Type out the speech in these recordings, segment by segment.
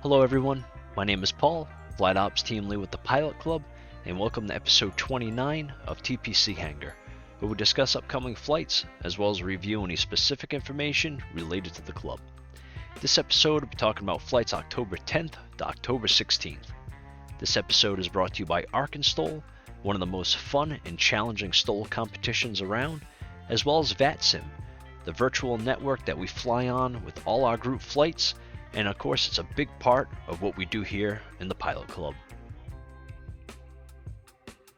Hello everyone, my name is Paul, Flight Ops Team Lead with the Pilot Club, and welcome to episode 29 of TPC Hangar, where we discuss upcoming flights as well as review any specific information related to the club. This episode will be talking about flights October 10th to October 16th. This episode is brought to you by Arkenstol, one of the most fun and challenging STOL competitions around, as well as VATSIM, the virtual network that we fly on with all our group flights, and of course it's a big part of what we do here in the Pilot Club.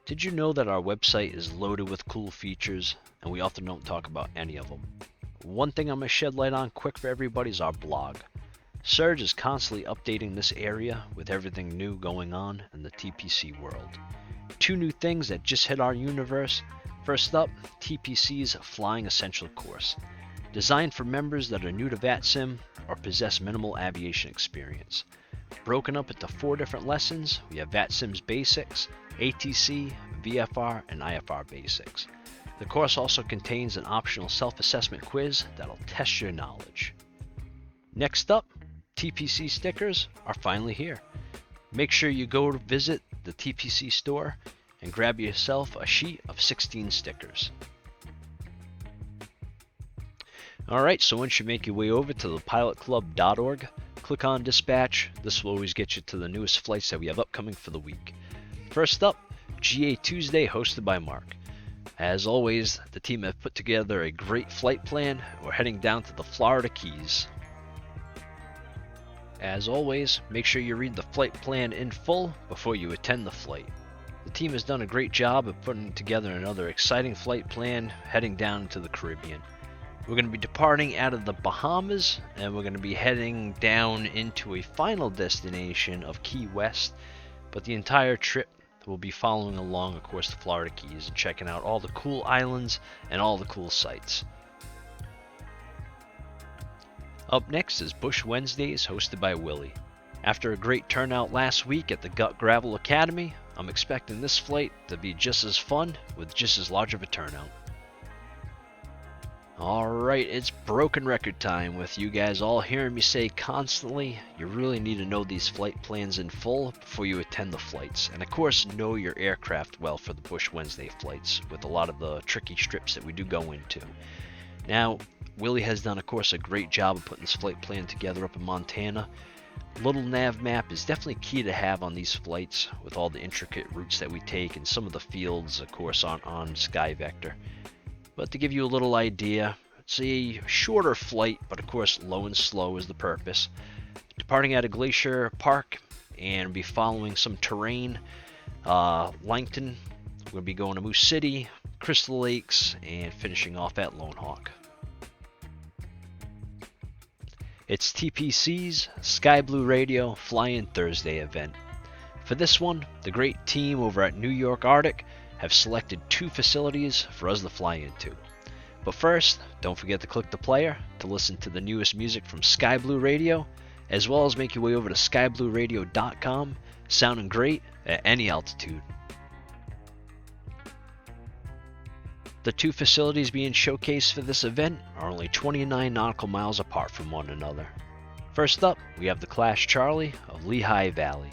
Did you know that our website is loaded with cool features and we often don't talk about any of them? One thing I'm going to shed light on quick for everybody is our blog. Serge is constantly updating this area with everything new going on in the TPC world. Two new things that just hit our universe. First up, TPC's Flying Essential course. Designed for members that are new to VATSIM or possess minimal aviation experience. Broken up into 4 different lessons, we have VATSIM's Basics, ATC, VFR, and IFR Basics. The course also contains an optional self-assessment quiz that'll test your knowledge. Next up, TPC stickers are finally here. Make sure you go to visit the TPC store and grab yourself a sheet of 16 stickers. Alright, so once you make your way over to thepilotclub.org, click on Dispatch. This will always get you to the newest flights that we have upcoming for the week. First up, GA Tuesday hosted by Mark. As always, the team have put together a great flight plan. We're heading down to the Florida Keys. As always, make sure you read the flight plan in full before you attend the flight. The team has done a great job of putting together another exciting flight plan heading down to the Caribbean. We're going to be departing out of the Bahamas, and we're going to be heading down into a final destination of Key West, but the entire trip will be following along, of course, the Florida Keys and checking out all the cool islands and all the cool sights. Up next is Bush Wednesdays, hosted by Willie. After a great turnout last week at the Gut Gravel Academy, I'm expecting this flight to be just as fun with just as large of a turnout. Alright, it's broken record time with you guys all hearing me say constantly, you really need to know these flight plans in full before you attend the flights. And of course, know your aircraft well for the Bush Wednesday flights with a lot of the tricky strips that we do go into. Now, Willie has done, of course, a great job of putting this flight plan together up in Montana. Little nav map is definitely key to have on these flights with all the intricate routes that we take and some of the fields, of course, on SkyVector. But to give you a little idea, it's a shorter flight, but of course low and slow is the purpose. Departing out of Glacier Park and be following some terrain. Langton, we're going to be going to Moose City, Crystal Lakes, and finishing off at Lone Hawk. It's TPC's Sky Blue Radio Fly-In Thursday event. For this one, the great team over at New York Arctic have selected 2 facilities for us to fly into. But first, don't forget to click the player to listen to the newest music from Sky Blue Radio, as well as make your way over to skyblueradio.com, sounding great at any altitude. The 2 facilities being showcased for this event are only 29 nautical miles apart from one another. First up, we have the Class Charlie of Lehigh Valley.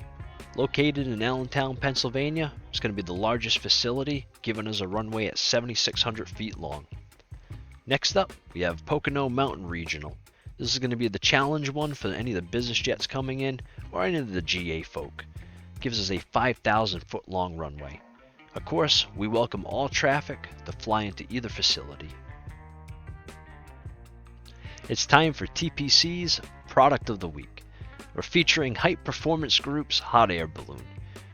Located in Allentown, Pennsylvania, it's going to be the largest facility, giving us a runway at 7,600 feet long. Next up, we have Pocono Mountain Regional. This is going to be the challenge one for any of the business jets coming in or any of the GA folk. It gives us a 5,000 foot long runway. Of course, we welcome all traffic to fly into either facility. It's time for TPC's Product of the Week. We're featuring Hype Performance Group's Hot Air Balloon.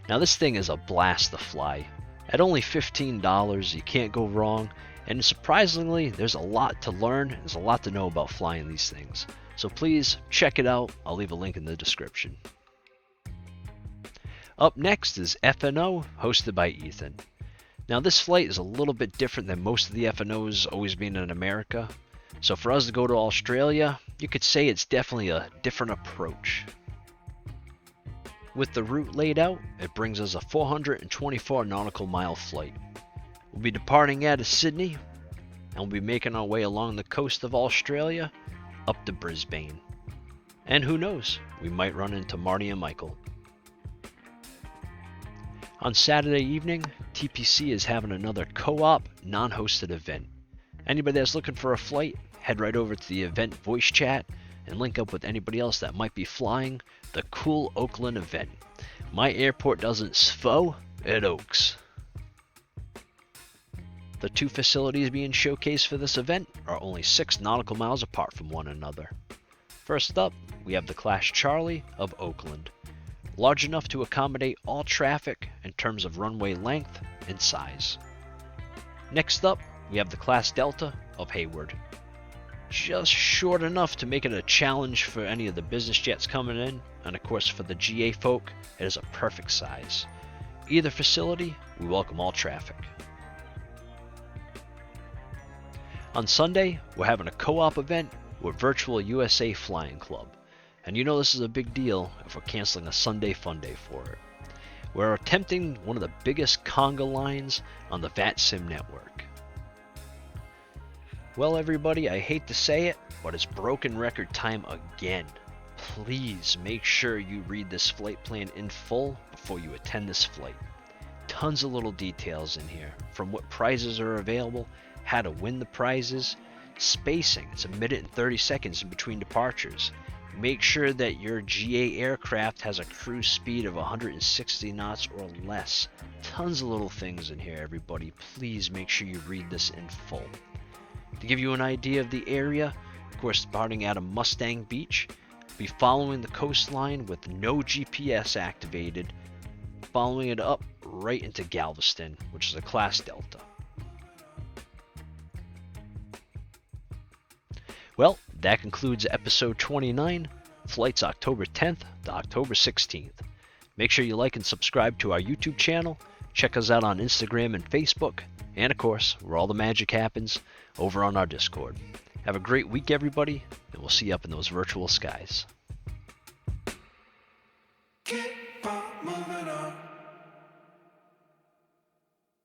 Now this thing is a blast to fly. At only $15, you can't go wrong, and surprisingly, there's a lot to learn, there's a lot to know about flying these things. So please check it out, I'll leave a link in the description. Up next is FNO, hosted by Ethan. Now this flight is a little bit different than most of the FNOs always being in America. So for us to go to Australia, you could say it's definitely a different approach. With the route laid out, it brings us a 424 nautical mile flight. We'll be departing out of Sydney, and we'll be making our way along the coast of Australia up to Brisbane. And who knows, we might run into Marty and Michael. On Saturday evening, TPC is having another co-op, non-hosted event. Anybody that's looking for a flight, head right over to the event voice chat and link up with anybody else that might be flying the cool Oakland event. My airport doesn't SFO, it Oaks. The two facilities being showcased for this event are only 6 nautical miles apart from one another. First up, we have the Class Charlie of Oakland, large enough to accommodate all traffic in terms of runway length and size. Next up, we have the Class Delta of Hayward, just short enough to make it a challenge for any of the business jets coming in, and of course for the GA folk, it is a perfect size. Either facility, we welcome all traffic. On Sunday, we're having a co-op event with Virtual USA Flying Club. And you know this is a big deal if we're canceling a Sunday fun day for it. We're attempting one of the biggest conga lines on the VATSIM network. Well everybody, I hate to say it, but it's broken record time again. Please make sure you read this flight plan in full before you attend this flight. Tons of little details in here, from what prizes are available, how to win the prizes, spacing, it's 1 minute and 30 seconds in between departures. Make sure that your GA aircraft has a cruise speed of 160 knots or less. Tons of little things in here, everybody. Please make sure you read this in full. To give you an idea of the area, of course, starting out of Mustang Beach, be following the coastline with no GPS activated, following it up right into Galveston, which is a Class Delta. Well, that concludes episode 29, flights October 10th to October 16th. Make sure you like and subscribe to our YouTube channel, check us out on Instagram and Facebook, and of course, where all the magic happens, over on our Discord. Have a great week everybody, and we'll see you up in those virtual skies. Keep on moving on.